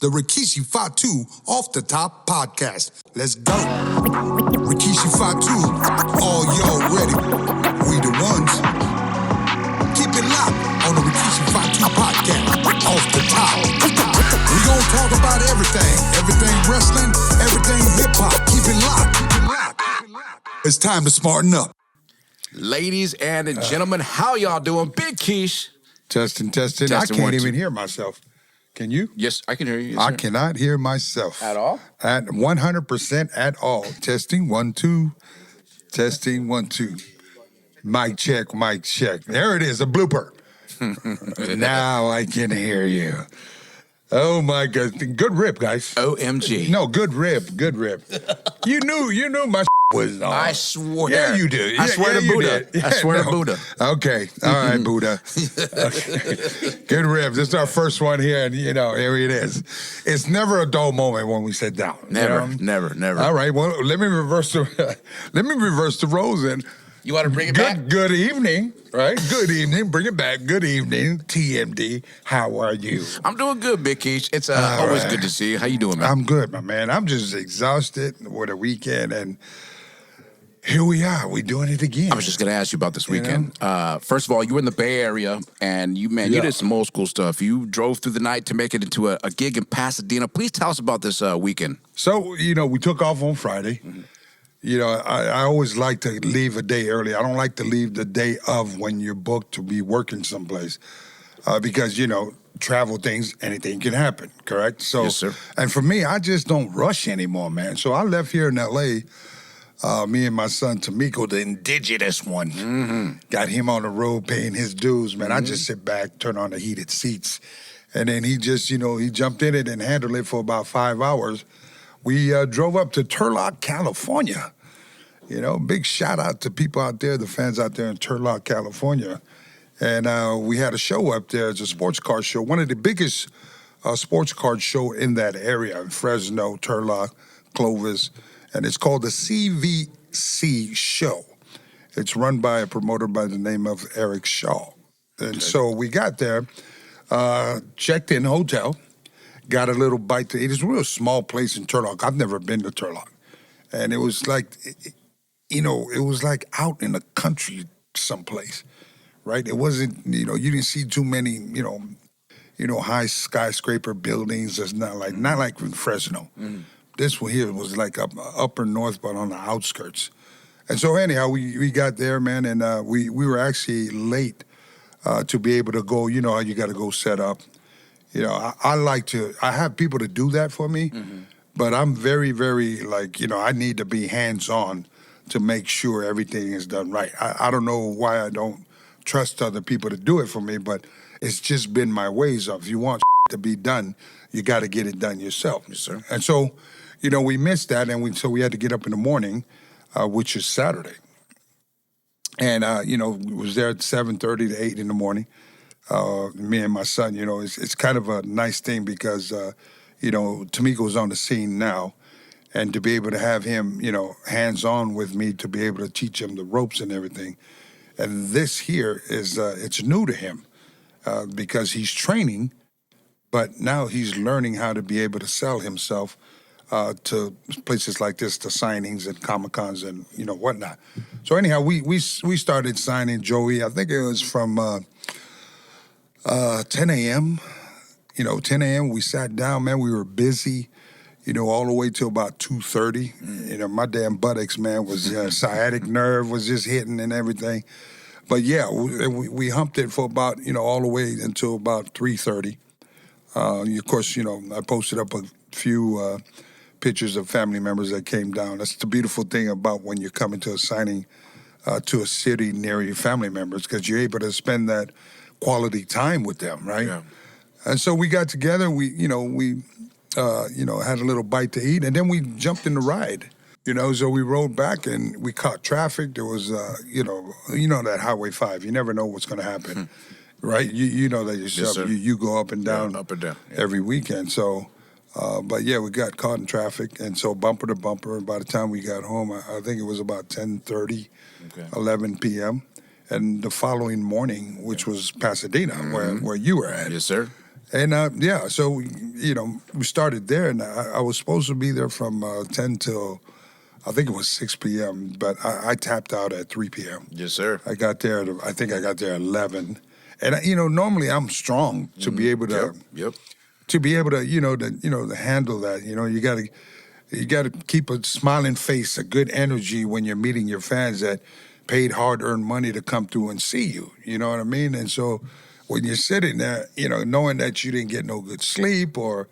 the Rikishi Fatu Off the Top podcast. Let's go. Rikishi Fatu, all y'all ready? We the ones. Keep it locked on the Rikishi Fatu podcast. Off the top. We gon' talk about everything wrestling, everything hip hop. Keep it locked. It's time to smarten up. Ladies and gentlemen, how y'all doing? Big Keish. Testing. I can't even hear myself. Can you? Yes, I can hear you. Yes, I cannot hear myself. At all? At 100% at all. Testing, 1, 2. Testing, 1, 2. Mic check. There it is, a blooper. Now I can hear you. Oh my God. Good rip, guys. OMG. No, good rip. You knew my was on. I swear. Yeah, you do. I swear to Buddha. Yeah, I swear to Buddha. Okay. All right, Buddha. Okay. Good rip. This is our first one here, and here it is. It's never a dull moment when we sit down. Never. All right. Well, let me reverse the roles and you want to bring it back? Good evening, right? Good evening. Bring it back. Good evening, TMD. How are you? I'm doing good, Big Keish. It's always good to see you. How you doing, man? I'm good, my man. I'm just exhausted with a weekend, and here we are. We're doing it again. I was just going to ask you about this weekend. First of all, you were in the Bay Area, and you did some old school stuff. You drove through the night to make it into a gig in Pasadena. Please tell us about this weekend. So, we took off on Friday. Mm-hmm. I always like to leave a day early. I don't like to leave the day of when you're booked to be working someplace because, travel things, anything can happen, correct? So, yes, sir. And for me, I just don't rush anymore, man. So I left here in L.A., me and my son, Tamiko, the indigenous one, got him on the road paying his dues, man. I just sit back, turn on the heated seats. And then he just, he jumped in it and handled it for about 5 hours. We drove up to Turlock, California. Big shout out to people out there, the fans out there in Turlock, California. And we had a show up there. It's a sports car show, one of the biggest sports car show in that area, in Fresno, Turlock, Clovis. And it's called the CVC Show. It's run by a promoter by the name of Eric Shaw. And so we got there, checked in hotel, got a little bite to eat. It's a real small place in Turlock. I've never been to Turlock. And it was like, it was like out in the country someplace, right? It wasn't, you didn't see too many, high skyscraper buildings. It's not like in Fresno. Mm-hmm. This one here was like upper north, but on the outskirts. And so anyhow, we got there, man, and we were actually late to be able to go. You know how you got to go set up. I have people to do that for me, but I'm very, very I need to be hands-on to make sure everything is done right. I don't know why I don't trust other people to do it for me, but it's just been my ways of, if you want to be done, you got to get it done yourself. Yes, sir. And so, we missed that, and so we had to get up in the morning, which is Saturday. And, we was there at 7:30 to 8 in the morning. Me and my son, it's kind of a nice thing because, Tamiko's on the scene now. And to be able to have him, hands-on with me to be able to teach him the ropes and everything. And this here is, it's new to him because he's training, but now he's learning how to be able to sell himself to places like this, to signings and Comic-Cons and, whatnot. So anyhow, we started signing Joey. I think it was from 10 a.m. 10 a.m. we sat down, man. We were busy, all the way till about 2:30. My damn buttocks, man, was sciatic nerve was just hitting and everything. But yeah, we humped it for about, all the way until about 3:30. Of course, I posted up a few pictures of family members that came down. That's the beautiful thing about when you're coming to a signing to a city near your family members, because you're able to spend that quality time with them, right? Yeah. And so we got together. We had a little bite to eat, and then we jumped in the ride. So we rode back and we caught traffic. There was, that Highway 5. You never know what's going to happen, right? You know that yourself. Yes, you go up and down, yeah. every weekend. So, but yeah, we got caught in traffic, and so bumper to bumper. And by the time we got home, I think it was about 10:30, 11 p.m. And the following morning, which was Pasadena, where you were at. Yes, sir. And yeah, so we started there, and I was supposed to be there from 10 till I think it was 6 p.m. But I tapped out at 3 p.m. Yes, sir. I got there. I think I got there at 11. And normally I'm strong to be able to Yep. to be able to to handle that. You got to keep a smiling face, a good energy when you're meeting your fans that paid hard-earned money to come through and see you. You know what I mean? And so when you're sitting there, knowing that you didn't get no good sleep or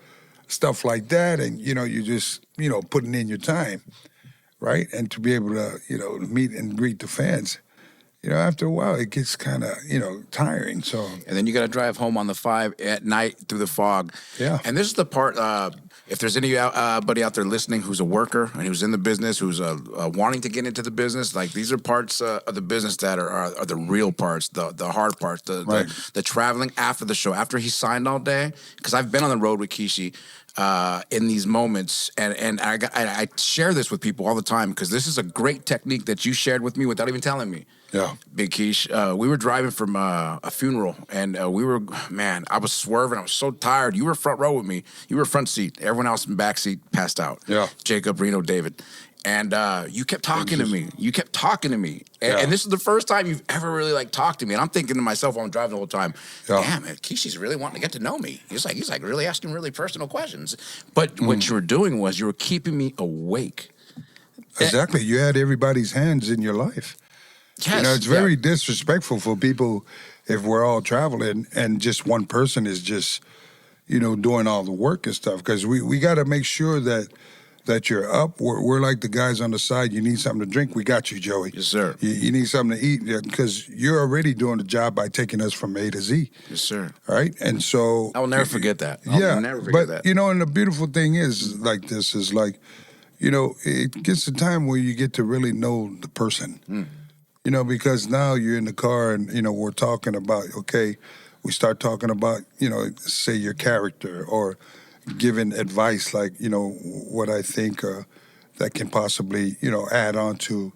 stuff like that, and you just putting in your time, right? And to be able to meet and greet the fans. After a while, it gets kind of, tiring. So, and then you got to drive home on the 5 at night through the fog. Yeah. And this is the part. If there's anybody out there listening who's a worker and who's in the business, who's wanting to get into the business, like these are parts of the business that are the real parts, the hard parts, the traveling after the show, after he signed all day. Because I've been on the road with Kishi. In these moments, and I share this with people all the time because this is a great technique that you shared with me without even telling me. Yeah. Big Keish, we were driving from a funeral, and I was swerving. I was so tired. You were front row with me. You were front seat. Everyone else in back seat passed out. Yeah. Jacob, Reno, David. And you kept talking to me. You kept talking to me. And this is the first time you've ever really talked to me. And I'm thinking to myself while I'm driving the whole time, damn, man, Keishi's really wanting to get to know me. He's like really asking really personal questions. But what you were doing was you were keeping me awake. Exactly. You had everybody's hands in your life. Yes. It's very disrespectful for people if we're all traveling and just one person is just, doing all the work and stuff. Because we got to make sure that you're up. We're like the guys on the side. You need something to drink. We got you, Joey. Yes, sir. You need something to eat because you're already doing the job by taking us from A to Z. Yes, sir. Right? And so... I will never forget that. I'll never forget that. And the beautiful thing is like this is like, it gets to time where you get to really know the person. Because now you're in the car and, we're talking about, we start talking about, say your character or giving advice like, what I think that can possibly, add on to,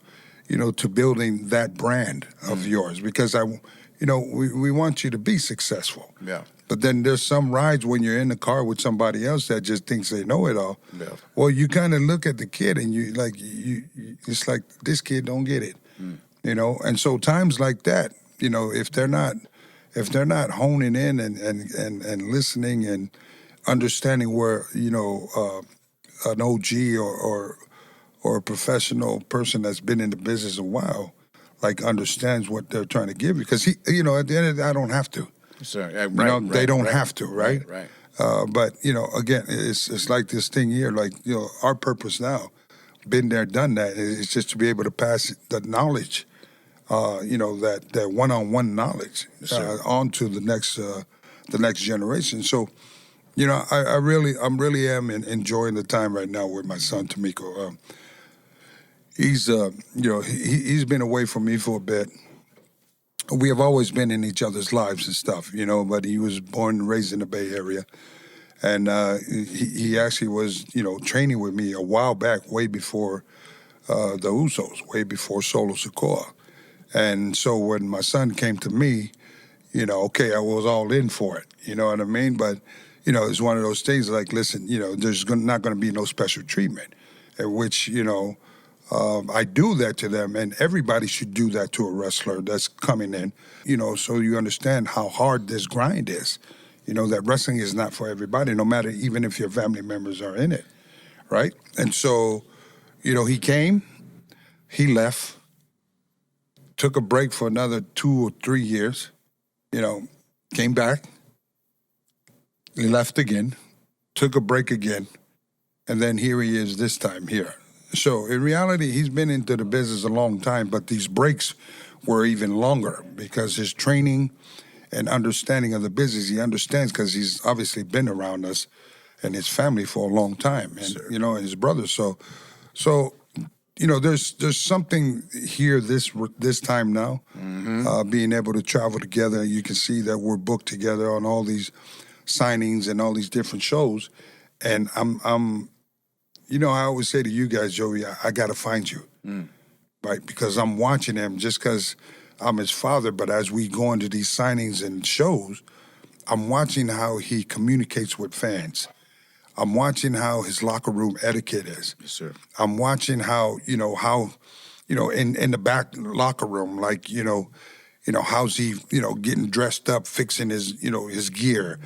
to building that brand of yours. Because we want you to be successful. Yeah. But then there's some rides when you're in the car with somebody else that just thinks they know it all. Yeah. Well, you kind of look at the kid and it's like, this kid don't get it. And so times like that, if they're not honing in and listening and understanding where an OG or a professional person that's been in the business a while understands what they're trying to give you, because at the end of the day, I don't have to. Sure. They don't have to, right? Right. But again, it's like this thing here, our purpose now, been there, done that. It's just to be able to pass the knowledge. That one-on-one knowledge on to the next generation. So, I really am enjoying the time right now with my son Tamiko. He's he's been away from me for a bit. We have always been in each other's lives and stuff, but he was born and raised in the Bay Area. And he actually was, training with me a while back, way before the Usos, way before Solo Sikoa. And so when my son came to me, I was all in for it. You know what I mean? But, it's one of those things like, listen, there's not going to be no special treatment, at which, I do that to them. And everybody should do that to a wrestler that's coming in, so you understand how hard this grind is. That wrestling is not for everybody, no matter even if your family members are in it, right? And so, he came, he left, took a break for another 2 or 3 years, came back, he left again, took a break again, and then here he is this time here. So in reality, he's been into the business a long time, but these breaks were even longer because his training and understanding of the business, he understands because he's obviously been around us and his family for a long time, and and his brothers. So there's something here this time now, being able to travel together. You can see that we're booked together on all these signings and all these different shows, and I'm I always say to you guys, Joey, I got to find you, right? Because I'm watching him just because I'm his father, but as we go into these signings and shows, I'm watching how he communicates with fans. I'm watching how his locker room etiquette is. Yes, sir. I'm watching how in the back locker room, like how's he getting dressed up, fixing his gear.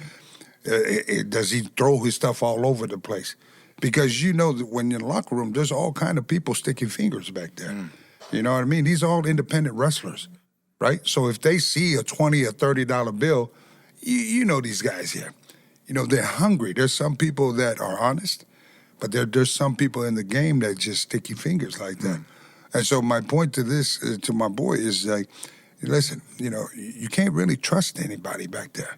Does he throw his stuff all over the place? Because that when you're in the locker room, there's all kind of people sticking fingers back there. You know what I mean? These are all independent wrestlers, right? So if they see a $20 or $30 bill, you know these guys here. They're hungry. There's some people that are honest, but there's some people in the game that just sticky fingers like that. And so my point to this, to my boy, is like, listen, you can't really trust anybody back there.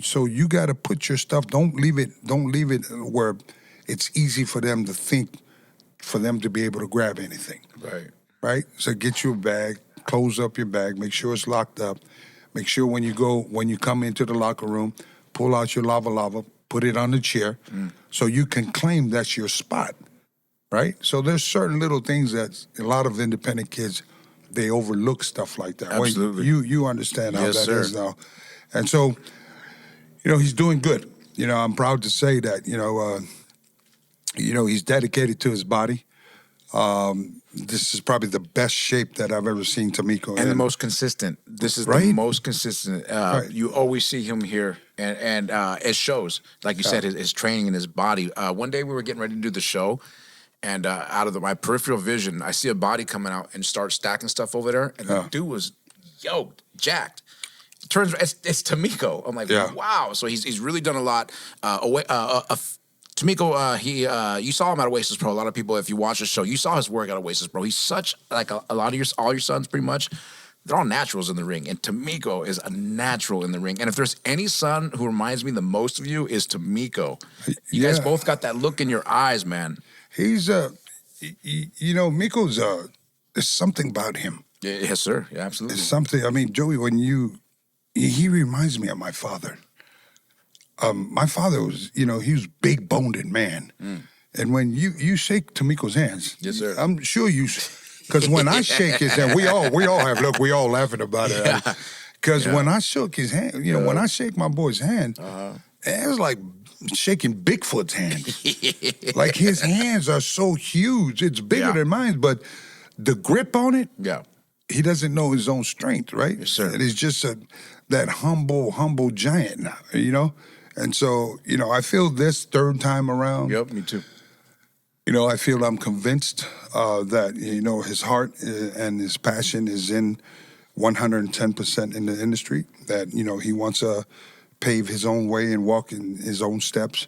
So you got to put your stuff. Don't leave it where it's easy for them to think, for them to be able to grab anything. Right. So get your bag, close up your bag, make sure it's locked up. Make sure when you come into the locker room, pull out your lava, put it on the chair, so you can claim that's your spot. Right. So there's certain little things that a lot of independent kids, they overlook stuff like that. Absolutely. You understand how Yes, that sir. is now. And so, he's doing good. I'm proud to say that, he's dedicated to his body. This is probably the best shape that I've ever seen Tamiko in. And the most consistent. This is Right? the most consistent. Right. You always see him here, and it shows. Like you said, his training and his body. One day we were getting ready to do the show, and out of my peripheral vision, I see a body coming out and start stacking stuff over there, and the dude was yoked, jacked. Turns, it's Tamiko. I'm like, wow. So he's really done a lot. Tamiko, you saw him at Oasis Pro. A lot of people, if you watch the show, you saw his work at Oasis Pro. He's such like a lot of all your sons, pretty much. They're all naturals in the ring, and Tamiko is a natural in the ring. And if there's any son who reminds me the most of you, is Tamiko. You guys both got that look in your eyes, man. He's Miko's there's something about him. Yes, sir. Yeah, absolutely. It's something. I mean, Joey, he reminds me of my father. My father was, he was big boned man. And when you shake Tamiko's hands, yes, sir. I'm sure because when I shake his hand, we all laughing about it. Because when I shook his hand, when I shake my boy's hand, it was like shaking Bigfoot's hand. Like his hands are so huge, it's bigger than mine, but the grip on it, he doesn't know his own strength, right? Yes, sir. And he's just that humble giant now, And so, I feel this third time around. Yep, me too. I feel I'm convinced that, his heart and his passion is in 110% in the industry, that, he wants to pave his own way and walk in his own steps,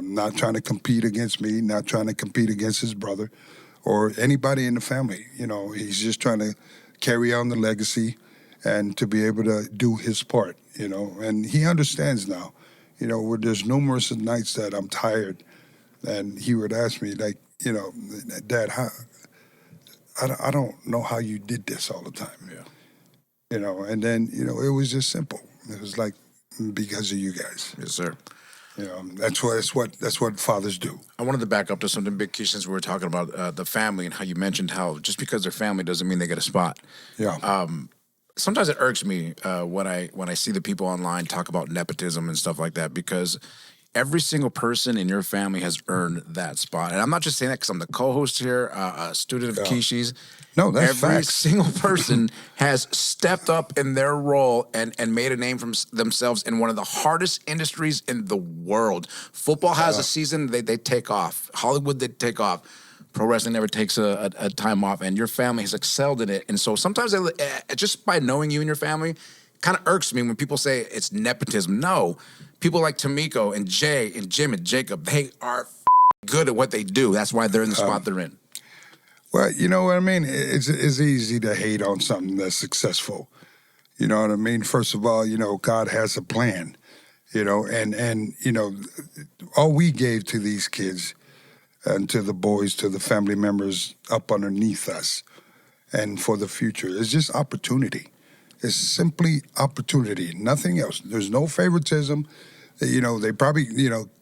not trying to compete against me, not trying to compete against his brother or anybody in the family. He's just trying to carry on the legacy and to be able to do his part, and he understands now. Where there's numerous nights that I'm tired, and he would ask me, like, Dad, I don't know how you did this all the time. And then, it was just simple. It was like, because of you guys. Yes, sir. That's what fathers do. I wanted to back up to something big, since we were talking about the family and how you mentioned how just because they're family doesn't mean they get a spot. Yeah. Sometimes it irks me when I see the people online talk about nepotism and stuff like that, because every single person in your family has earned that spot. And I'm not just saying that because I'm the co-host here, a student of Kishi's. No, that's every facts. single person has stepped up in their role and made a name for themselves in one of the hardest industries in the world. Football has a season, they take off. Hollywood, they take off. Pro wrestling never takes a time off, and your family has excelled in it. And so sometimes, just by knowing you and your family, kind of irks me when people say it's nepotism. No, people like Tamiko and Jay and Jim and Jacob, they are good at what they do. That's why they're in the spot they're in. Well, you know what I mean? It's easy to hate on something that's successful. You know what I mean? First of all, God has a plan, and all we gave to these kids and to the boys, to the family members up underneath us, and for the future, is just opportunity. It's simply opportunity, nothing else. There's no favoritism. They probably,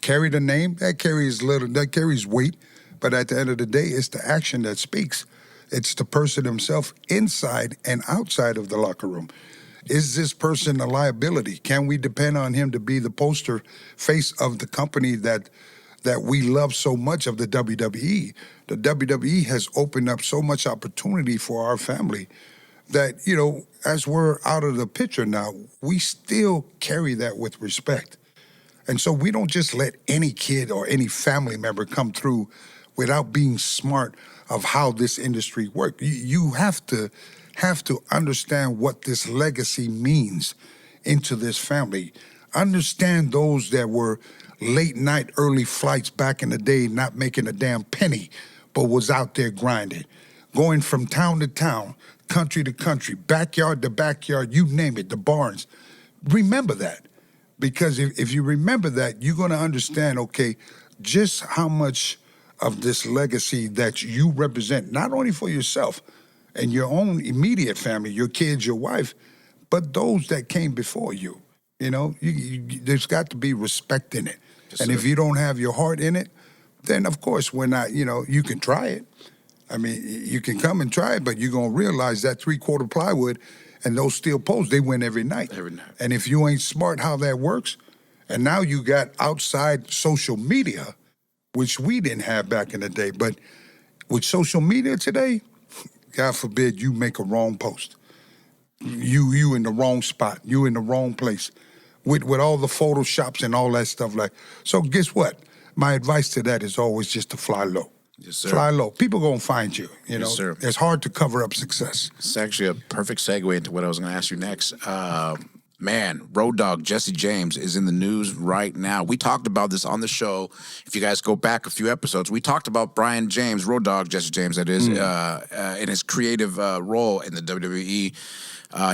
carry the name. That carries weight. But at the end of the day, it's the action that speaks. It's the person himself inside and outside of the locker room. Is this person a liability? Can we depend on him to be the poster face of the company that we love so much, of the WWE? The WWE has opened up so much opportunity for our family that, as we're out of the picture now, we still carry that with respect. And so we don't just let any kid or any family member come through without being smart of how this industry works. You have to understand what this legacy means into this family. Understand those that were late night, early flights back in the day, not making a damn penny, but was out there grinding, going from town to town, country to country, backyard to backyard, you name it, the barns. Remember that. Because if you remember that, you're going to understand, okay, just how much of this legacy that you represent, not only for yourself and your own immediate family, your kids, your wife, but those that came before you. There's got to be respect in it. Yes, and if you don't have your heart in it, then of course we're not, you can try it. I mean, you can come and try it, but you're going to realize that 3/4 plywood and those steel posts, they win every night. Every night. And if you ain't smart how that works, and now you got outside social media, which we didn't have back in the day, but with social media today, God forbid you make a wrong post. You in the wrong spot. You in the wrong place. With all the photoshops and all that stuff. So guess what? My advice to that is always just to fly low. Yes, sir. Fly low. People gonna find you. Yes, sir. It's hard to cover up success. It's actually a perfect segue into what I was going to ask you next. Road Dogg Jesse James is in the news right now. We talked about this on the show. If you guys go back a few episodes, we talked about Brian James, Road Dogg Jesse James, that is, in his creative role in the WWE.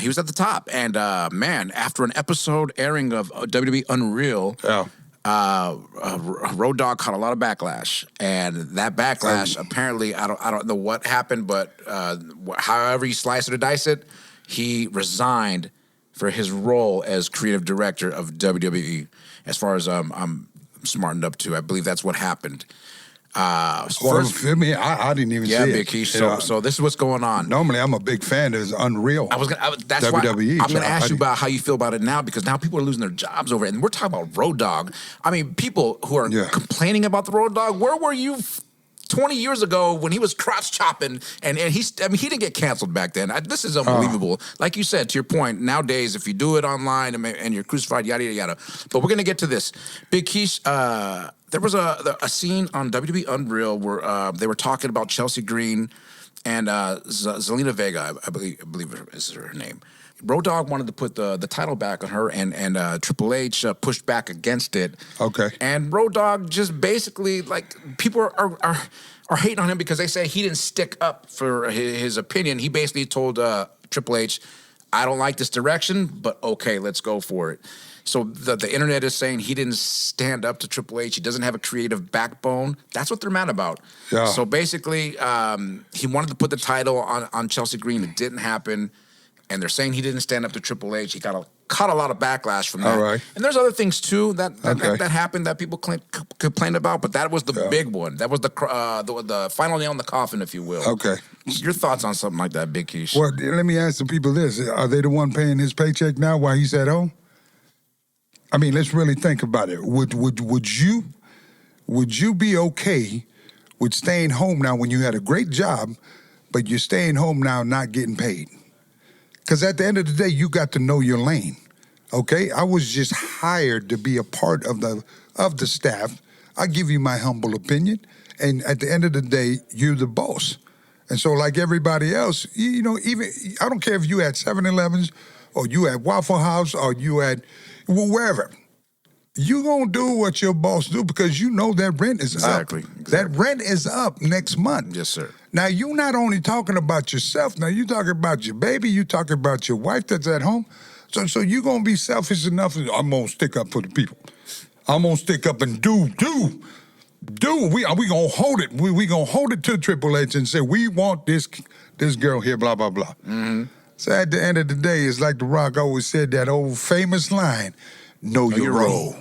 He was at the top. And, after an episode airing of WWE Unreal, Road Dogg caught a lot of backlash, and that backlash apparently I don't know what happened, but however you slice it or dice it, he resigned for his role as creative director of WWE. As far as I'm smartened up to, I believe that's what happened. I didn't even see it. Big Keish. So this is what's going on. Normally, I'm a big fan of Unreal. That's WWE. Why I'm going to ask you about how you feel about it now, because now people are losing their jobs over it, and we're talking about Road Dogg. I mean, people who are complaining about the Road Dogg. Where were you 20 years ago when he was crotch chopping, and he didn't get canceled back then. This is unbelievable. Like you said, to your point, nowadays if you do it online and you're crucified, yada yada yada. But we're gonna get to this. Big Keish, there was a scene on WWE Unreal where they were talking about Chelsea Green and Zelina Vega, I believe is her name. Road Dogg wanted to put the title back on her, and Triple H pushed back against it. Okay. And Road Dogg just basically, people are hating on him because they say he didn't stick up for his opinion. He basically told Triple H, I don't like this direction, but okay, let's go for it. So the internet is saying he didn't stand up to Triple H. He doesn't have a creative backbone. That's what they're mad about. Yeah. So basically, he wanted to put the title on Chelsea Green. It didn't happen. And they're saying he didn't stand up to Triple H. He caught a lot of backlash from that. All right. And there's other things, too, that happened that people complained about. But that was the big one. That was the final nail in the coffin, if you will. Okay. Your thoughts on something like that, Big Keish? Well, let me ask the people this. Are they the one paying his paycheck now while he's at home? I mean, let's really think about it. Would you be okay with staying home now when you had a great job, but you're staying home now not getting paid? Because at the end of the day, you got to know your lane, okay? I was just hired to be a part of the staff. I give you my humble opinion, and at the end of the day, you're the boss. And so like everybody else, even I don't care if you at 7-Elevens or you at Waffle House or you at wherever. You gonna do what your boss do because you know that rent is up. Exactly. That rent is up next month. Yes, sir. Now, you're not only talking about yourself. Now, you're talking about your baby. You're talking about your wife that's at home. So you're going to be selfish enough. I'm going to stick up for the people. I'm going to stick up and do. We going to hold it. We going to hold it to Triple H and say, we want this girl here, blah, blah, blah. Mm-hmm. So at the end of the day, it's like The Rock always said, that old famous line, know your role.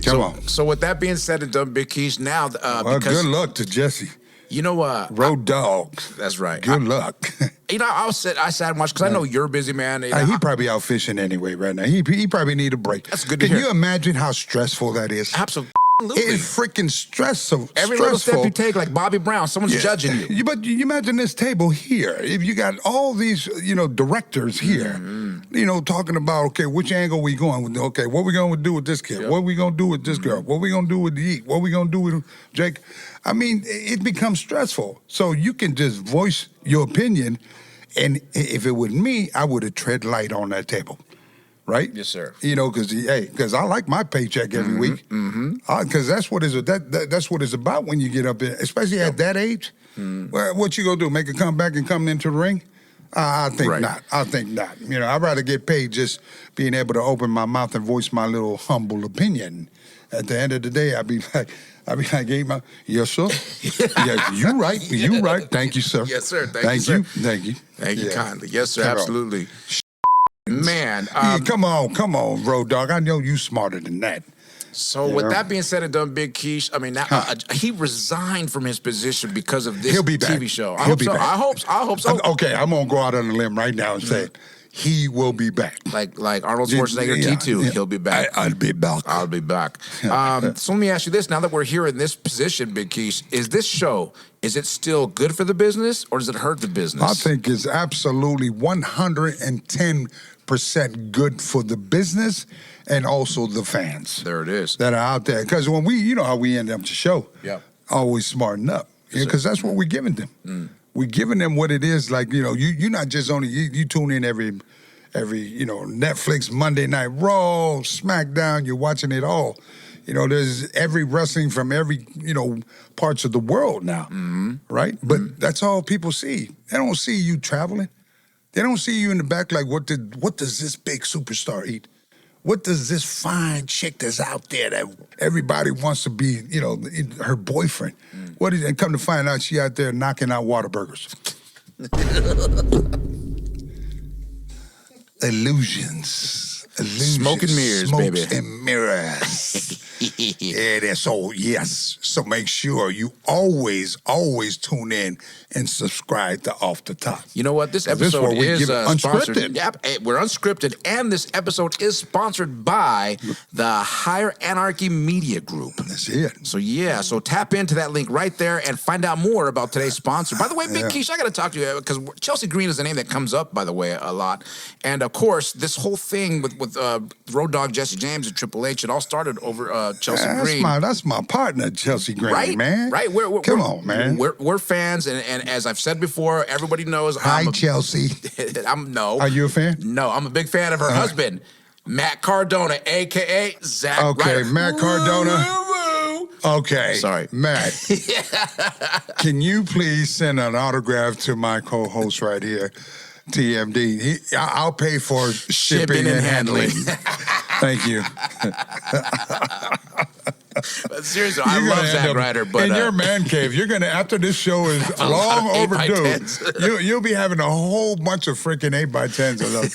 Come on. So with that being said and done, Big Keish, now... good luck to Jesse. You know, Road dog. that's right. Good luck. You know, I sat and watched because I know you're a busy man. You know, He probably out fishing anyway right now. He probably need a break. That's good to Can hear. you imagine how stressful that is? absolutely. It's freaking stressful. Every little step stressful. you take, like Bobby Brown, someone's judging you. But you imagine this table here. If you got all these, directors here, talking about, okay, which angle we going with? Okay, what we going to do with this kid? Yep. What we going to do with this girl? What we going to do with Yeet? What we going to do with Jake? I mean, it becomes stressful. So you can just voice your opinion, and if it was me, I would have tread light on that table. Right? Yes, sir. Because I like my paycheck every week. Because that's what that's what it's about when you get up there, especially at that age. Well, what you gonna do? Make a comeback and come into the ring? I think Right. not. I think not. I'd rather get paid just being able to open my mouth and voice my little humble opinion. At the end of the day, I'd be like, hey, yes, sir. Yes, you right. You right. Thank you, sir. Yes, sir. Thank you, you. sir. Thank you. Thank you Yeah. kindly. Yes, sir. Come on. Absolutely. Man, Yeah, come on, Road Dog. I know you smarter than that. so with that being said and done, Big Keish, I mean, now, he resigned from his position because of this He'll be back. TV show. I He'll hope be so. back. I hope so. Okay, I'm gonna go out on a limb right now and say he will be back. Like Arnold Schwarzenegger, Yeah, T2, yeah. he'll be back. I'll be back. I'll be back. So let me ask you this: now that we're here in this position, Big Keish, is this show, is it still good for the business or does it hurt the business? I think it's absolutely 110% good for the business and also the fans There it is. that are out there. Because when you know how we end up the show, Yeah. always smarten up. Because that's what we're giving them. We're giving them what it is. Like, you're not just only, you tune in every Netflix, Monday Night Raw, SmackDown, you're watching it all. There's every wrestling from every, parts of the world now, right? But that's all people see. They don't see you traveling. They don't see you in the back like, what does this big superstar eat? What does this fine chick that's out there that everybody wants to be, her boyfriend? And come to find out she out there knocking out Whataburgers. Illusions. Smoke and mirrors, Smokes baby. and mirrors. So make sure you always tune in and subscribe to Off the Top. You know what? This This is episode what we is give sponsored. unscripted. Yep, we're unscripted, and this episode is sponsored by the Higher Anarchy Media Group. That's it. So tap into that link right there and find out more about today's sponsor. By the way, Big Keish, I got to talk to you because Chelsea Green is a name that comes up, by the way, a lot. And of course, this whole thing with Road Dogg Jesse James and Triple H, it all started over Chelsea Green. That's my partner, Chelsea Green, man. Right. Come on, man. We're fans, and as I've said before, everybody knows. Hi, Chelsea. No. Are you a fan? No, I'm a big fan of her husband, Matt Cardona, a.k.a. Zack Okay, Ryder. Matt Cardona. Woo-woo. Okay. Sorry. Matt, can you please send an autograph to my co-host right here, TMD? I'll pay for shipping and handling. Thank you. But seriously, I love Zack Ryder, but in your man cave, you're gonna, after this show is long overdue, 8x10s. you'll be having a whole bunch of freaking 8x10s of them,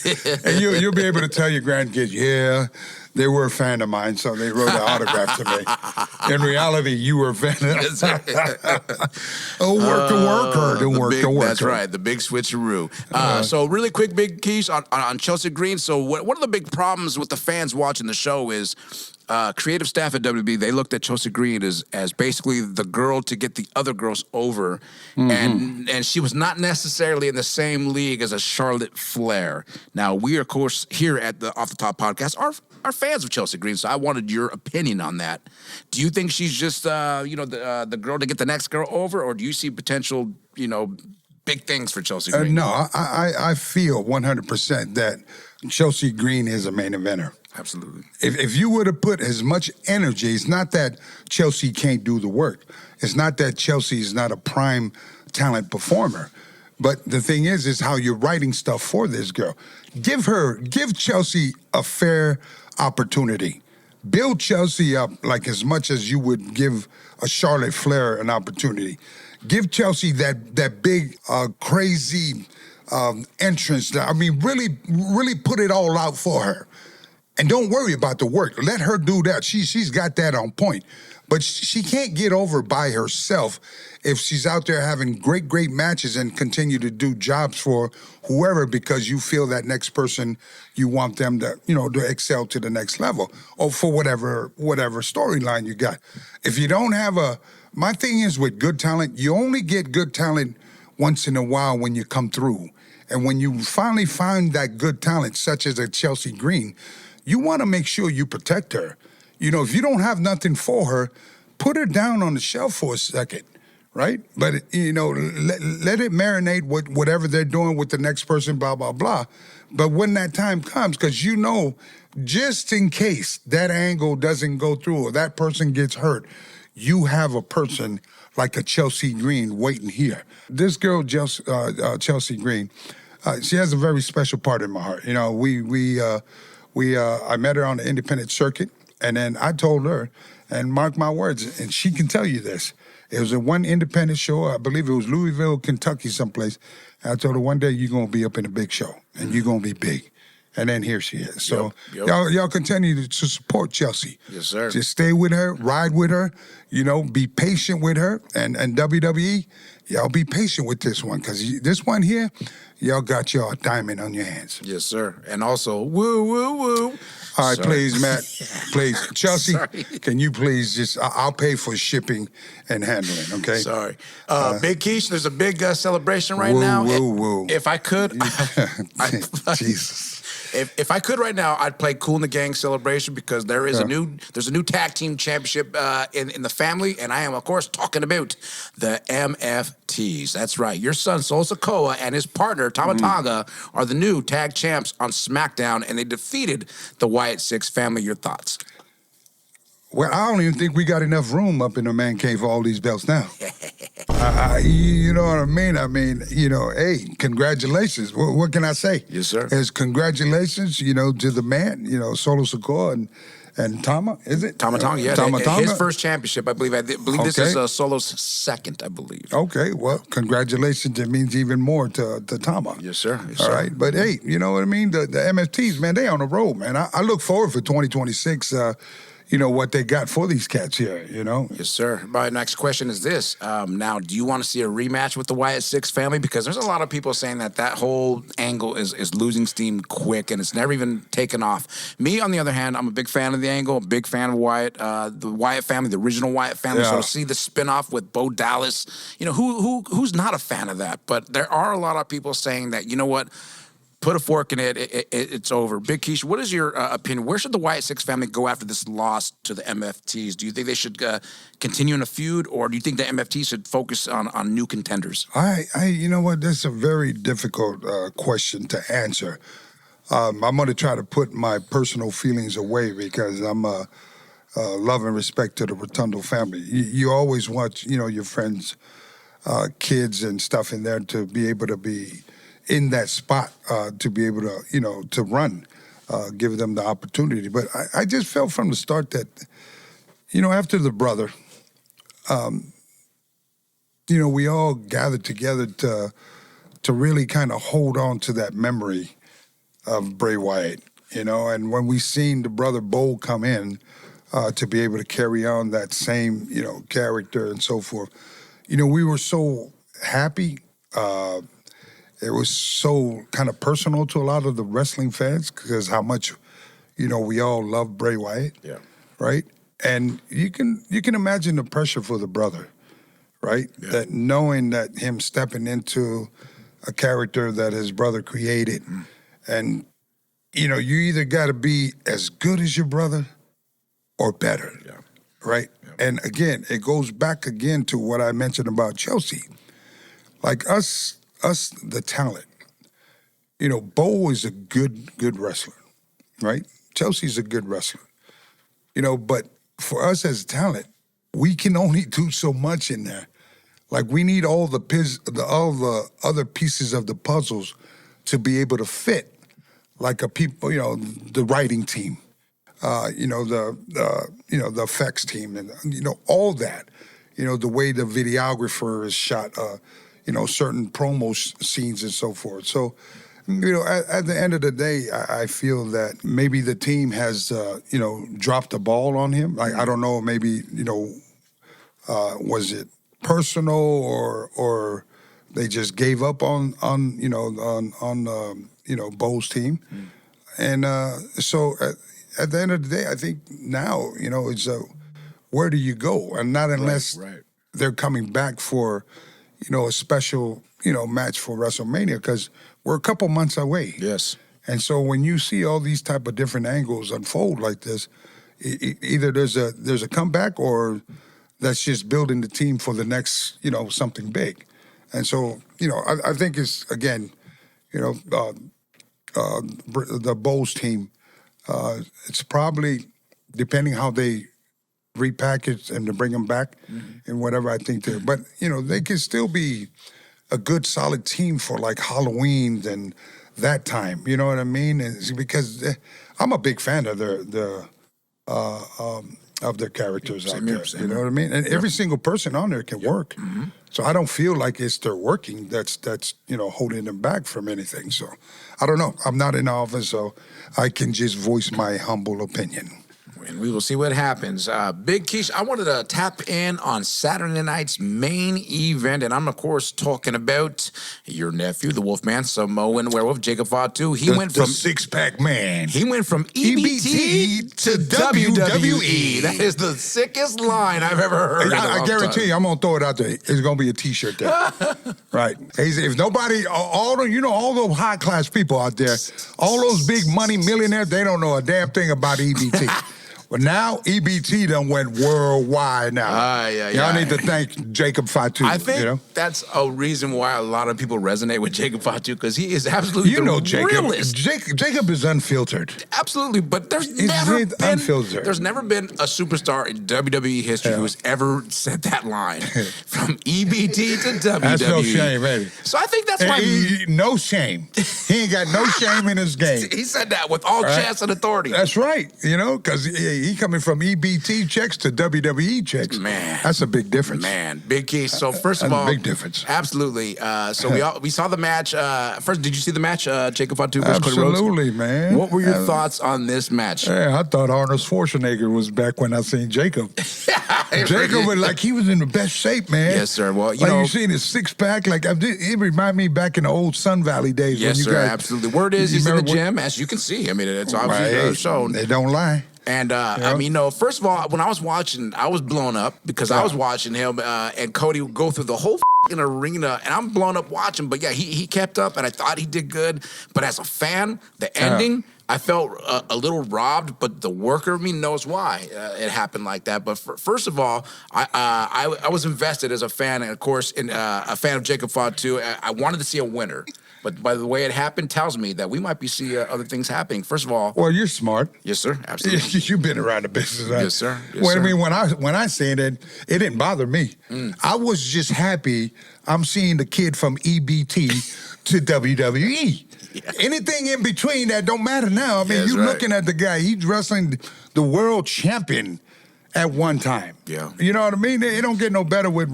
and you'll be able to tell your grandkids, yeah, they were a fan of mine, so they wrote an autograph to me. In reality, you were a fan of That's right, the big switcheroo. So really quick, Big Keish, on Chelsea Green. So one of the big problems with the fans watching the show is creative staff at WB, they looked at Chelsea Green as basically the girl to get the other girls over. And she was not necessarily in the same league as a Charlotte Flair. Now, we, of course, here at the Off the Top podcast are fans of Chelsea Green, so I wanted your opinion on that. Do you think she's just, the girl to get the next girl over, or do you see potential, big things for Chelsea Green? No, I feel 100% that Chelsea Green is a main eventer. Absolutely. If you were to put as much energy, it's not that Chelsea can't do the work. It's not that Chelsea is not a prime talent performer. But the thing is how you're writing stuff for this girl. Give Chelsea a fair opportunity. Build Chelsea up like as much as you would give a Charlotte Flair an opportunity. Give Chelsea that big, crazy entrance. Really put it all out for her. And don't worry about the work. Let her do that. She's got that on point. But she can't get over by herself if she's out there having great matches and continue to do jobs for whoever because you feel that next person, you want them to, to excel to the next level or for whatever storyline you got. If you don't have my thing is with good talent, you only get good talent once in a while when you come through. And when you finally find that good talent, such as a Chelsea Green, you want to make sure you protect her. If you don't have nothing for her, put her down on the shelf for a second, right? But, let it marinate with whatever they're doing with the next person, blah, blah, blah. But when that time comes, because just in case that angle doesn't go through or that person gets hurt, you have a person like a Chelsea Green waiting here. This girl, Chelsea Green, she has a very special part in my heart. I met her on the independent circuit. And then I told her, and mark my words, and she can tell you this. It was a one independent show. I believe it was Louisville, Kentucky, someplace. And I told her one day you're going to be up in a big show, and you're going to be big. And then here she is. So y'all continue to support Chelsea. Yes, sir. Just stay with her, ride with her, be patient with her. And WWE, y'all be patient with this one because this one here, y'all got y'all a diamond on your hands. Yes, sir. And also, woo, woo, woo. All right, please, Matt. Please. Chelsea, Sorry. Can you please I'll pay for shipping and handling, okay? Sorry. Big Keish, there's a big celebration right woo, now. Woo, woo. If I could, Jesus. If I could right now, I'd play Cool in the Gang Celebration because there's a new tag team championship in the family, and I am of course talking about the MFTs. That's right. Your son Sol Sikoa and his partner Tama Tonga are the new tag champs on SmackDown, and they defeated the Wyatt Six family. Your thoughts? Well, I don't even think we got enough room up in the man cave for all these belts now. You know what I mean? Hey, congratulations. What can I say? Yes, sir. It's congratulations, to the man, Solo Sikoa and Tama, is it? Tama Tonga, yeah. Tama Tonga? His first championship, I believe. This is Solo's second, I believe. Okay, well, congratulations. It means even more to Tama. Yes, sir. Yes, All sir. right, but hey, you know what I mean? The MFTs, man, they on the road, man. I look forward for 2026, what they got for these cats here, Yes, sir. My next question is this. Now, do you want to see a rematch with the Wyatt Six family? Because there's a lot of people saying that whole angle is losing steam quick and it's never even taken off. Me, on the other hand, I'm a big fan of the angle, a big fan of Wyatt, the Wyatt family, the original Wyatt family. Yeah. So to see the spinoff with Bo Dallas, who's not a fan of that? But there are a lot of people saying that, you know what? Put a fork in it. It's over. Big Keish, what is your opinion? Where should the Wyatt Six family go after this loss to the MFTs? Do you think they should continue in a feud, or do you think the MFTs should focus on new contenders? You know what? That's a very difficult question to answer. I'm going to try to put my personal feelings away because I'm love and respect to the Rotundo family. You always want, your friends, kids and stuff in there to be able to be in that spot to be able to, to run, give them the opportunity. But I just felt from the start that, after the brother, we all gathered together to really kind of hold on to that memory of Bray Wyatt, and when we seen the brother Bo come in to be able to carry on that same, character and so forth, we were so happy. It was so kind of personal to a lot of the wrestling fans because how much, we all love Bray Wyatt. Yeah. Right? And you can imagine the pressure for the brother, right? Yeah. That knowing that him stepping into a character that his brother created. And, you either got to be as good as your brother or better. Yeah. Right? Yeah. And again, it goes back again to what I mentioned about Chelsea. Like us, the talent. Bo is a good wrestler, right? Chelsea's a good wrestler. But for us as talent, we can only do so much in there. Like we need all the other pieces of the puzzles to be able to fit. Like the writing team, the effects team, and all that. The way the videographer is shot. Certain promo scenes and so forth. So At the end of the day, I feel that maybe the team has, dropped the ball on him. Like, I don't know, maybe, was it personal or they just gave up on Bo's team. And so at the end of the day, I think now, it's where do you go? And not unless they're coming back for, a special, match for WrestleMania, because we're a couple months away. Yes. And so when you see all these type of different angles unfold like this, either there's a comeback or that's just building the team for the next, something big. And so, I think it's, again, the Bulls team, it's probably, depending how they repackage and to bring them back and whatever, I think they're, but, they can still be a good, solid team for like Halloween and that time. You know what I mean? It's because I'm a big fan of their characters out there. You know what I mean? And every single person on there can work. So I don't feel like it's their working that's holding them back from anything. So I don't know. I'm not in office, so I can just voice my humble opinion. And we will see what happens. Big Keish, I wanted to tap in on Saturday night's main event, and I'm, of course, talking about your nephew, the Wolfman, Samoan werewolf, Jacob Fatu. He went from six-pack man. He went from EBT to WWE. That is the sickest line I've ever heard. I guarantee you, I'm going to throw it out there. It's going to be a T-shirt there. Right. If nobody, all those high-class people out there, all those big money millionaires, they don't know a damn thing about EBT. But now EBT done went worldwide now. Y'all need to thank Jacob Fatu. I think that's a reason why a lot of people resonate with Jacob Fatu, because he is absolutely realist. Jacob is unfiltered. Absolutely, but there's never been a superstar in WWE history who's ever said that line from EBT to WWE. That's no shame, baby. So I think that's why no shame. He ain't got no shame in his game. He said that with all chance and authority. That's right. Because he coming from EBT checks to WWE checks. Man, that's a big difference. Man, big case. So first of all, big difference. Absolutely. So we saw the match. First, did you see the match? Jacob Fatu versus Cody Rhodes? Absolutely, man. What were your thoughts on this match? Yeah, I thought Arnold Schwarzenegger was back when I seen Jacob. Jacob was like, he was in the best shape, man. Yes, sir. Well, you seen his six-pack? Like, it reminded me back in the old Sun Valley days. Yes, when sir, absolutely. Word is he's in the gym, as you can see. I mean, it's obviously shown. They don't lie. And, I mean, first of all, when I was watching, I was blown up because I was watching him and Cody go through the whole arena, and I'm blown up watching. But, yeah, he kept up, and I thought he did good. But as a fan, the ending, I felt a little robbed, but the worker of me knows why it happened like that. But first of all, I was invested as a fan, and, of course, a fan of Jacob Fatu. I wanted to see a winner. But by the way it happened tells me that we might be seeing other things happening. First of all, well, you're smart. Yes, sir. Absolutely. You've been around the business, right? Yes, sir. Yes, well, sir. I mean, when I seen it didn't bother me. I was just happy I'm seeing the kid from EBT to WWE. Yeah. Anything in between that don't matter now. I mean, you're looking at the guy. He's wrestling the world champion at one time. Yeah. You know what I mean? It don't get no better with,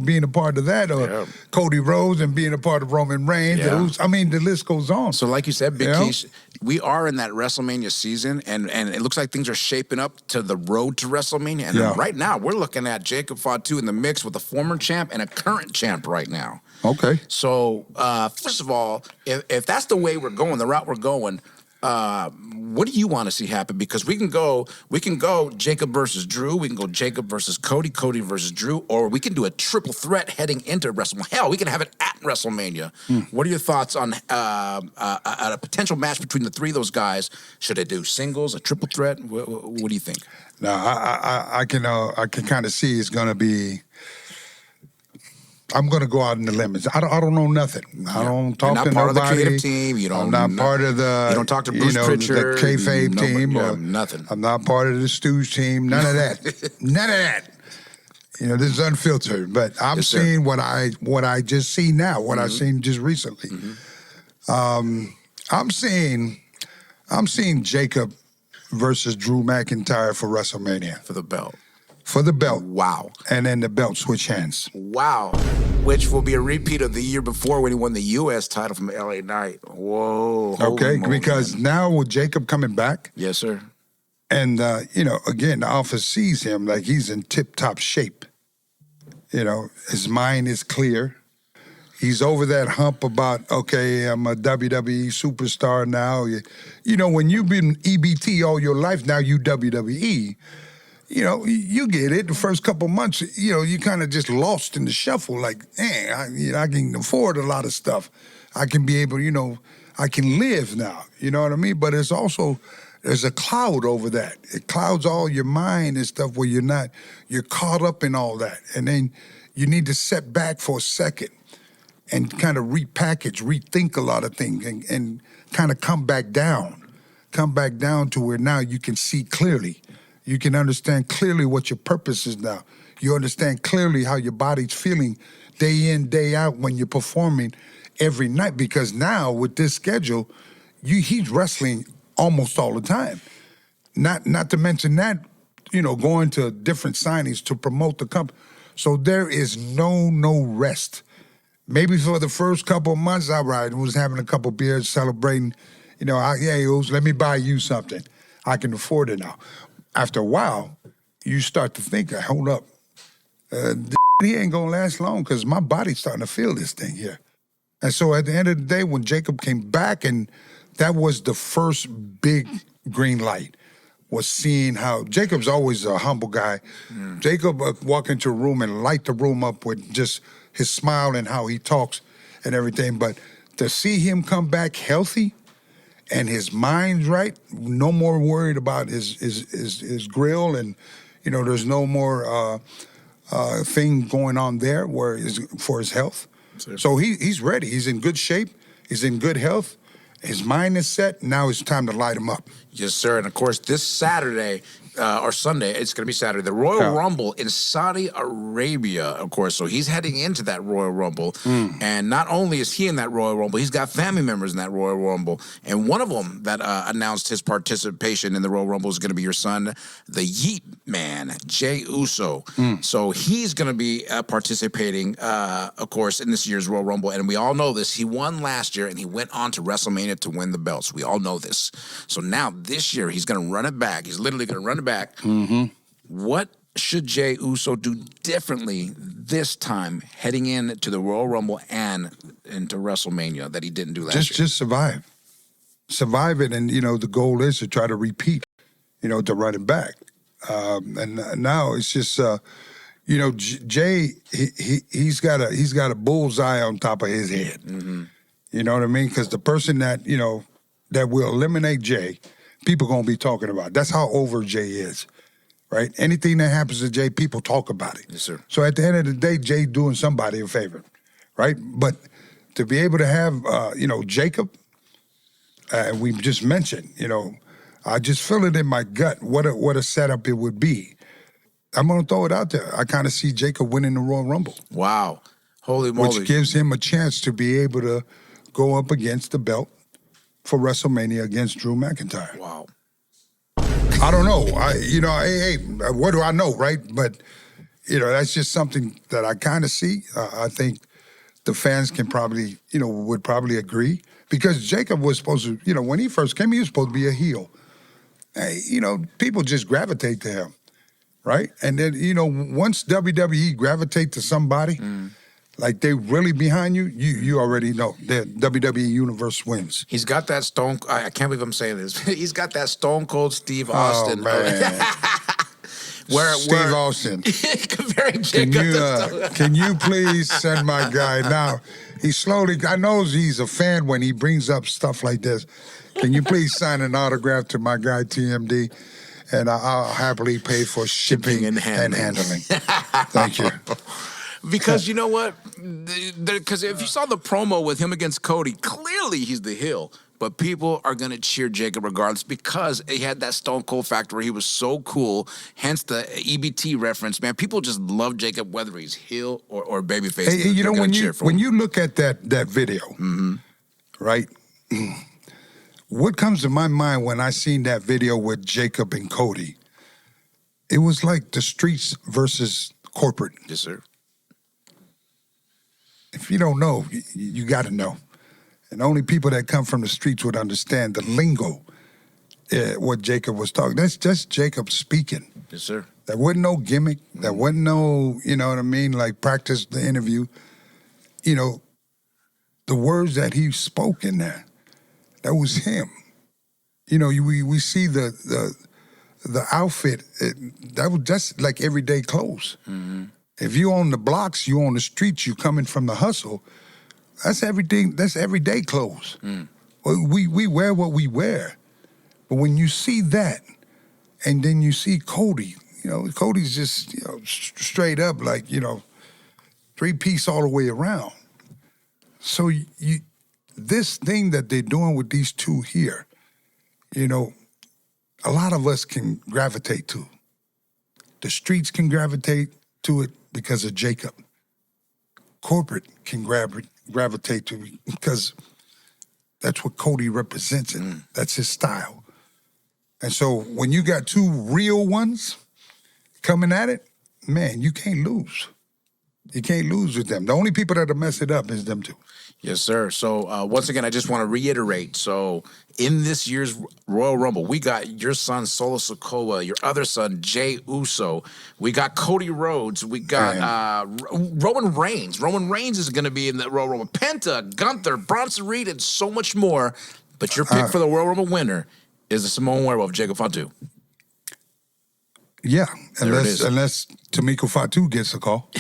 being a part of that or Cody Rhodes and being a part of Roman Reigns. Yeah. I mean, the list goes on. So like you said, Big Keish, we are in that WrestleMania season, and it looks like things are shaping up to the road to WrestleMania. And right now, we're looking at Jacob Fatu in the mix with a former champ and a current champ right now. Okay. So, first of all, if that's the way we're going, the route we're going, what do you want to see happen? Because we can go Jacob versus Drew, we can go Jacob versus Cody, Cody versus Drew, or we can do a triple threat heading into WrestleMania. Hell, we can have it at WrestleMania. What are your thoughts on a potential match between the three of those guys? Should they do singles, a triple threat? What do you think? No, I can kind of see it's going to be. I'm going to go out in the limits. I don't know nothing. I don't talk to nobody. You're not part of the creative team. I'm not part of the. You don't talk to Bruce Pritchard. The kayfabe team. Or nothing. I'm not part of the Stooge team. None of that. None of that. This is unfiltered. But I'm seeing what I just see now. What I've seen just recently. I'm seeing Jacob versus Drew McIntyre for WrestleMania for the belt. For the belt. Wow. And then the belt switch hands. Wow. which will be a repeat of the year before when he won the U.S. title from LA Knight. Whoa. Holy Okay, moly, because man. now with Jacob coming back, Yes, sir. and again, the office sees him like he's in tip-top shape. His mind is clear. He's over that hump about, okay, I'm a WWE superstar now. When you've been EBT all your life, now you WWE, you get it. The first couple months, you kind of just lost in the shuffle. Like, I can afford a lot of stuff. I can be able, I can live now. You know what I mean? But there's a cloud over that. It clouds all your mind and stuff where you're caught up in all that. And then you need to set back for a second and kind of repackage, rethink a lot of things and kind of come back down to where now you can see clearly. You can understand clearly what your purpose is now. You understand clearly how your body's feeling day in, day out when you're performing every night. Because now with this schedule, he's wrestling almost all the time. Not to mention that, going to different signings to promote the company. So there is no rest. Maybe for the first couple of months, all right, was having a couple of beers, celebrating, let me buy you something. I can afford it now. After a while, you start to think, hold up, he ain't gonna last long because my body's starting to feel this thing here. And so at the end of the day, when Jacob came back, and that was the first big green light, was seeing how Jacob's always a humble guy. Jacob walk into a room and light the room up with just his smile and how he talks and everything. But to see him come back healthy and his mind's right, no more worried about his grill, and there's no more thing going on there for his health. So he's ready. He's in good shape. He's in good health. His mind is set. Now it's time to light him up. Yes, sir. And of course, this Saturday or Sunday, it's going to be Saturday, the Royal Rumble in Saudi Arabia, of course. So he's heading into that Royal Rumble. And not only is he in that Royal Rumble, he's got family members in that Royal Rumble. And one of them that announced his participation in the Royal Rumble is going to be your son, the Yeet Man, Jey Uso. So he's going to be participating, of course, in this year's Royal Rumble. And we all know this. He won last year, and he went on to WrestleMania to win the belts. We all know this. So now this year, he's going to run it back. He's literally going to run it back. What should Jey Uso do differently this time heading into the Royal Rumble and into WrestleMania that he didn't do last year? Just survive. Survive it, and, the goal is to try to repeat, to run it back. And now it's just, Jay, he's got a bullseye on top of his head. You know what I mean? Because the person that, that will eliminate Jay, people going to be talking about. That's how over Jay is, right? Anything that happens to Jay, people talk about it. Yes, sir. So at the end of the day, Jay doing somebody a favor, right? But to be able to have, Jacob, we just mentioned, I just feel it in my gut what a setup it would be. I'm going to throw it out there. I kind of see Jacob winning the Royal Rumble. Wow. Holy moly. Which gives him a chance to be able to go up against the belt for WrestleMania against Drew McIntyre. Wow. I don't know. Hey, what do I know, right? But, that's just something that I kind of see. I think the fans can probably, would probably agree. Because Jacob was supposed to, when he first came, he was supposed to be a heel. Hey, people just gravitate to him, right? And then, once WWE gravitate to somebody, like they really behind you, you already know that WWE Universe wins. He's got that stone. I can't believe I'm saying this. He's got that Stone Cold Steve Austin. Oh, man. Steve Austin. Comparing Jacob can you please send my guy now? He slowly, I know he's a fan when he brings up stuff like this. Can you please sign an autograph to my guy TMD? And I'll happily pay for shipping and handling. Thank you. Because you know what? Because if you saw the promo with him against Cody, clearly he's the heel. But people are going to cheer Jacob regardless because he had that Stone Cold factor where he was so cool. Hence the EBT reference, man. People just love Jacob whether he's heel or babyface. Hey, when you look at that video, right? What comes to my mind when I seen that video with Jacob and Cody? It was like the streets versus corporate. Yes, sir. if you don't know, you got to know. And only people that come from the streets would understand the lingo, what Jacob was talking. That's just Jacob speaking. Yes, sir. There wasn't no gimmick. There wasn't no, you know what I mean, like practice the interview. You know, the words that he spoke in there, that was him. You know, we see the outfit, that was just like everyday clothes. If you on the blocks, you on the streets, you coming from the hustle, that's everything, that's everyday clothes. We wear what we wear. But when you see that, and then you see Cody, you know, Cody's just, you know, straight up like, you know, three-piece all the way around. So this thing that they're doing with these two here, you know, a lot of us can gravitate to. The streets can gravitate to it because of Jacob. Corporate can gravitate to it because that's what Cody represents. That's his style. And so when you got two real ones coming at it, man, you can't lose. You can't lose with them. The only people that'll mess it up is them two. Yes, sir. So once again, I just want to reiterate. So in this year's Royal Rumble, we got your son Solo Sikoa, your other son Jay Uso. We got Cody Rhodes. We got Roman Reigns. Roman Reigns is going to be in the Royal Rumble. Penta, Gunther, Bronson Reed, and so much more. But your pick for the Royal Rumble winner is the Samoan Werewolf, Jacob Fatu. Yeah, unless Tamiko Fatu gets a call.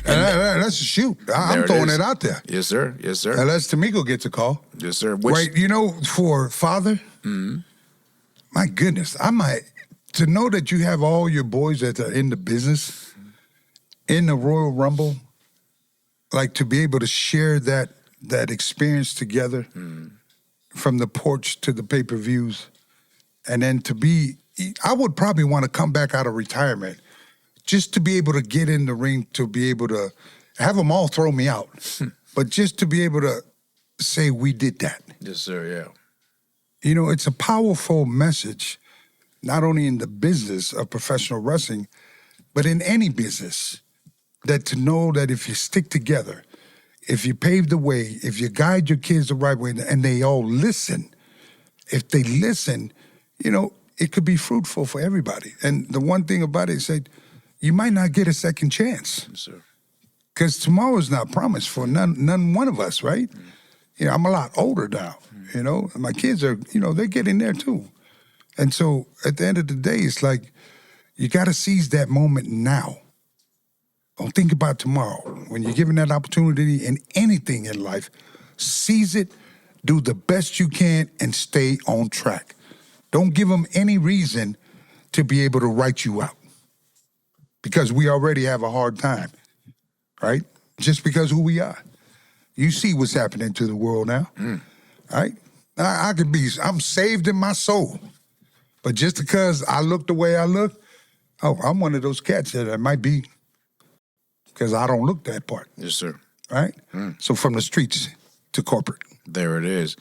That's a shoot. I'm throwing it out there. Yes, sir. Yes, sir. Unless Tamiko gets a call. Yes, sir. Right, you know, for father, my goodness, I might, to know that you have all your boys that are in the business, in the Royal Rumble, like to be able to share that experience together from the porch to the pay-per-views, and then to be, I would probably want to come back out of retirement just to be able to get in the ring, to be able to have them all throw me out, but just to be able to say we did that. Yes, sir, yeah. You know, it's a powerful message, not only in the business of professional wrestling, but in any business, that to know that if you stick together, if you pave the way, if you guide your kids the right way, and they all listen, if they listen, you know, it could be fruitful for everybody. And the one thing about it is that you might not get a second chance. Yes, sir. Because tomorrow's not promised for none one of us, right? You know, I'm a lot older now, you know. My kids are, you know, they're getting there too. And so at the end of the day, it's like you got to seize that moment now. Don't think about tomorrow. When you're given that opportunity in anything in life, seize it, do the best you can, and stay on track. Don't give them any reason to be able to write you out, because we already have a hard time, right? Just because who we are. You see what's happening to the world now, right? I'm saved in my soul. But just because I look the way I look, I'm one of those cats that I might be, because I don't look that part. Yes, sir. Right? So from the streets to corporate. There it is.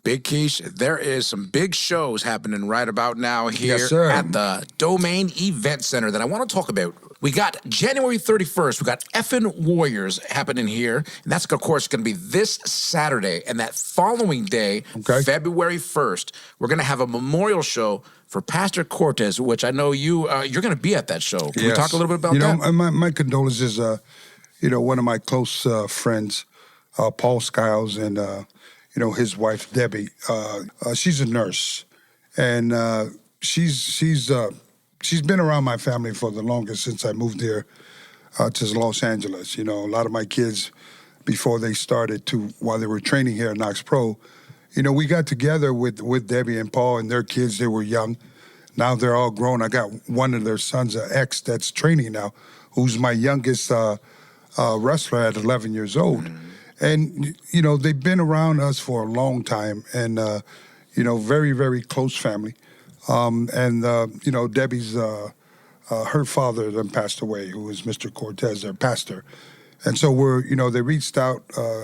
Big Keish, there is some big shows happening right about now here at the Domain Event Center that I want to talk about. We got January 31st. We got Effin' Warriors happening here. And that's, of course, going to be this Saturday. And that following day, February 1st, we're going to have a memorial show for Pastor Cortez, which I know you're going to be at that show. Can we talk a little bit about that? You know, my condolences, you know, one of my close friends, Paul Skiles, and, you know, his wife, Debbie. She's a nurse. And she's been around my family for the longest, since I moved here to Los Angeles. You know, a lot of my kids, before they started while they were training here at Knox Pro, you know, we got together with Debbie and Paul and their kids. They were young. Now they're all grown. I got one of their sons, an ex, that's training now, who's my youngest wrestler at 11 years old. And, you know, they've been around us for a long time, and, you know, very, very close family. And, you know, Debbie's, her father then passed away, who was Mr. Cortez, their pastor. And so you know, they reached out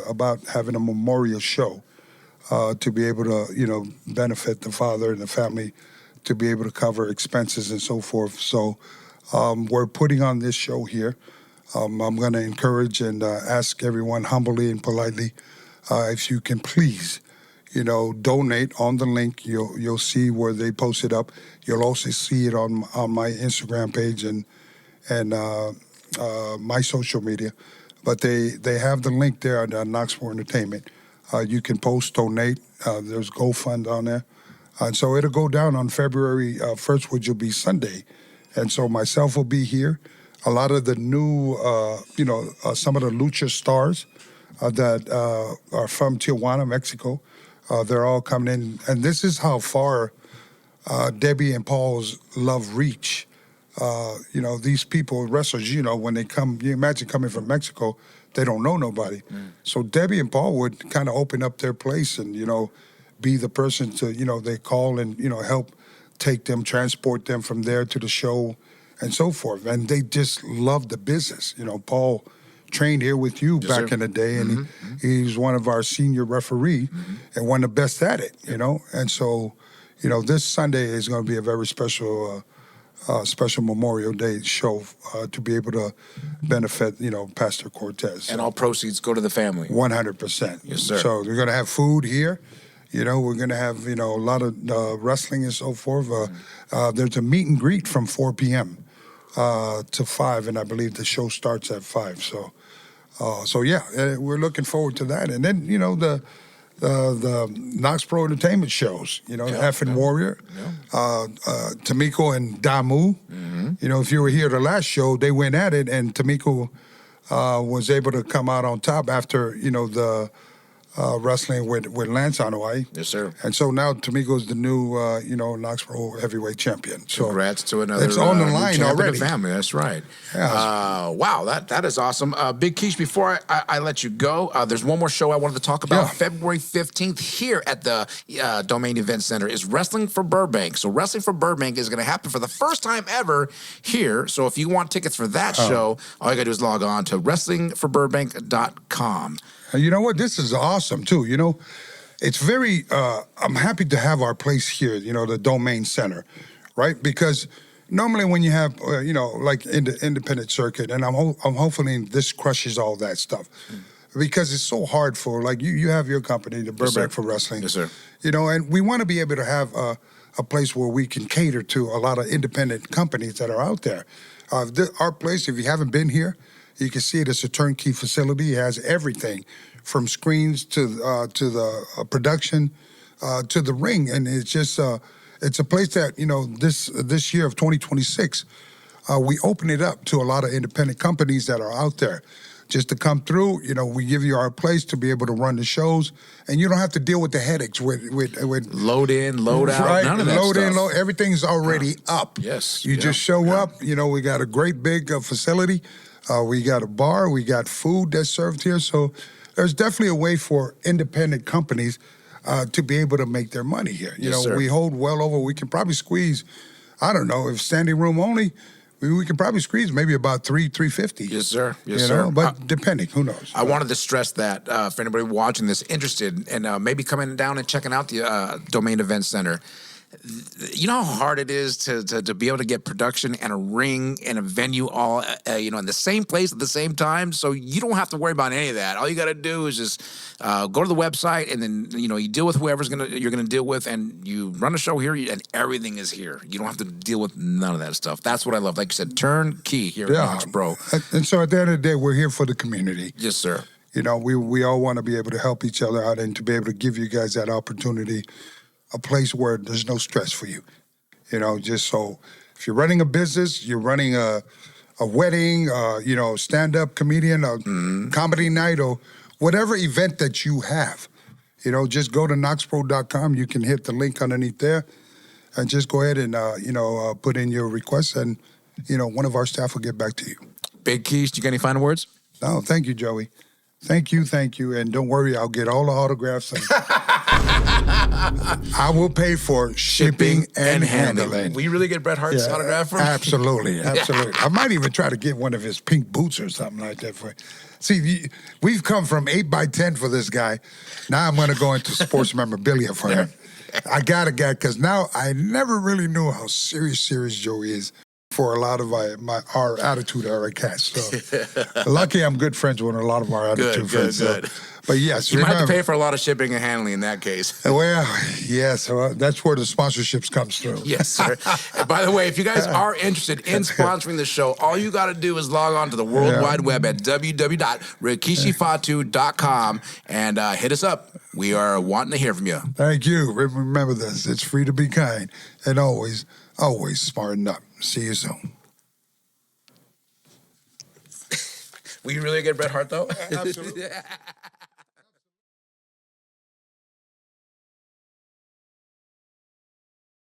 about having a memorial show to be able to, you know, benefit the father and the family, to be able to cover expenses and so forth. So we're putting on this show here. I'm going to encourage and ask everyone humbly and politely if you can please, donate on the link. You'll see where they post it up. You'll also see it on my Instagram page and my social media. But they have the link there at Knoxville Entertainment. You can post, donate. There's GoFund on there. And so it'll go down on February 1st, which will be Sunday. And so myself will be here. A lot of the new, some of the lucha stars that are from Tijuana, Mexico, they're all coming in. And this is how far Debbie and Paul's love reach. These people, wrestlers, when they come, you imagine coming from Mexico, they don't know nobody. So Debbie and Paul would kind of open up their place and, be the person to, they call and, help take them, transport them from there to the show and so forth. And they just love the business. Paul trained here with you back in the day, and he's one of our senior referee and one of the best at it, And so, this Sunday is going to be a very special Memorial Day show to be able to benefit, Pastor Cortez. And all proceeds go to the family. 100%. Yes, sir. So we're going to have food here. We're going to have, a lot of wrestling and so forth. There's a meet and greet from 4 p.m. To 5, and I believe the show starts at 5. So yeah, we're looking forward to that. And then, the Knox Pro Entertainment shows, Effing Warrior, Tamiko and Damu. If you were here the last show, they went at it, and Tamiko was able to come out on top after, the wrestling with Lance Anoa'i. Yes, sir. And so now Tamiko's the new, Knox Pro heavyweight champion. So congrats to another. It's on the line already. The family. That's right. Yeah. Wow, that is awesome. Big Keish, before I let you go, there's one more show I wanted to talk about. Yeah. February 15th here at the Domain Event Center is Wrestling for Burbank. So Wrestling for Burbank is going to happen for the first time ever here. So if you want tickets for that show, all you got to do is log on to wrestlingforburbank.com. You know what? This is awesome, too. It's very, I'm happy to have our place here, the Domain Center, right? Because normally when you have, like in the independent circuit, and I'm hopefully this crushes all that stuff. Because it's so hard for, like, you have your company, the Burbank for Wrestling. Yes, sir. And we want to be able to have a place where we can cater to a lot of independent companies that are out there. Our place, if you haven't been here, you can see it. It's a turnkey facility. It has everything from screens to the production to the ring. And it's just, it's a place that, this year of 2026, we open it up to a lot of independent companies that are out there. Just to come through, we give you our place to be able to run the shows, and you don't have to deal with the headaches with load in, load out, right? None of that load stuff. in, load. Everything's already up. Yes. You just show up. We got a great big facility. We got a bar. We got food that's served here. So there's definitely a way for independent companies to be able to make their money here. Yes, sir. We hold well over. We can probably squeeze. I don't know if standing room only. We can probably squeeze maybe about $350. Yes, sir. Yes, sir. But depending, who knows? I wanted to stress that for anybody watching this, interested, and maybe coming down and checking out the Domain Event Center. You know how hard it is to be able to get production and a ring and a venue all in the same place at the same time. So you don't have to worry about any of that. All you got to do is just go to the website, and then you deal with whoever's you're gonna deal with, and you run a show here, and everything is here. You don't have to deal with none of that stuff. That's what I love. Like you said, turnkey here at Knox Pro. And so at the end of the day, we're here for the community. Yes, sir. We all want to be able to help each other out and to be able to give you guys that opportunity. A place where there's no stress for you, just so if you're running a business, you're running a wedding, stand-up comedian, a comedy night, or whatever event that you have, just go to knoxpro.com. You can hit the link underneath there and just go ahead and, put in your request, and, one of our staff will get back to you. Big Keish, you got any final words? No, thank you, Joey. Thank you. And don't worry, I'll get all the autographs. I will pay for shipping and handling. Will you really get Bret Hart's autograph from him? Absolutely. I might even try to get one of his pink boots or something like that for. See, we've come from 8x10 for this guy. Now I'm going to go into sports memorabilia for him. I got because now I never really knew how serious Joey is for a lot of our attitude era cats. So lucky I'm good friends with a lot of our attitude friends. Good. But yes, You might remember, have to pay for a lot of shipping and handling in that case. well, yes, that's where the sponsorships comes through. Yes, sir. And by the way, if you guys are interested in sponsoring the show, all you got to do is log on to the World Wide Web at www.rikishifatu.com and hit us up. We are wanting to hear from you. Thank you. Remember this. It's free to be kind. And always smarten up. See you soon. Will you really get Bret Hart, though? Absolutely.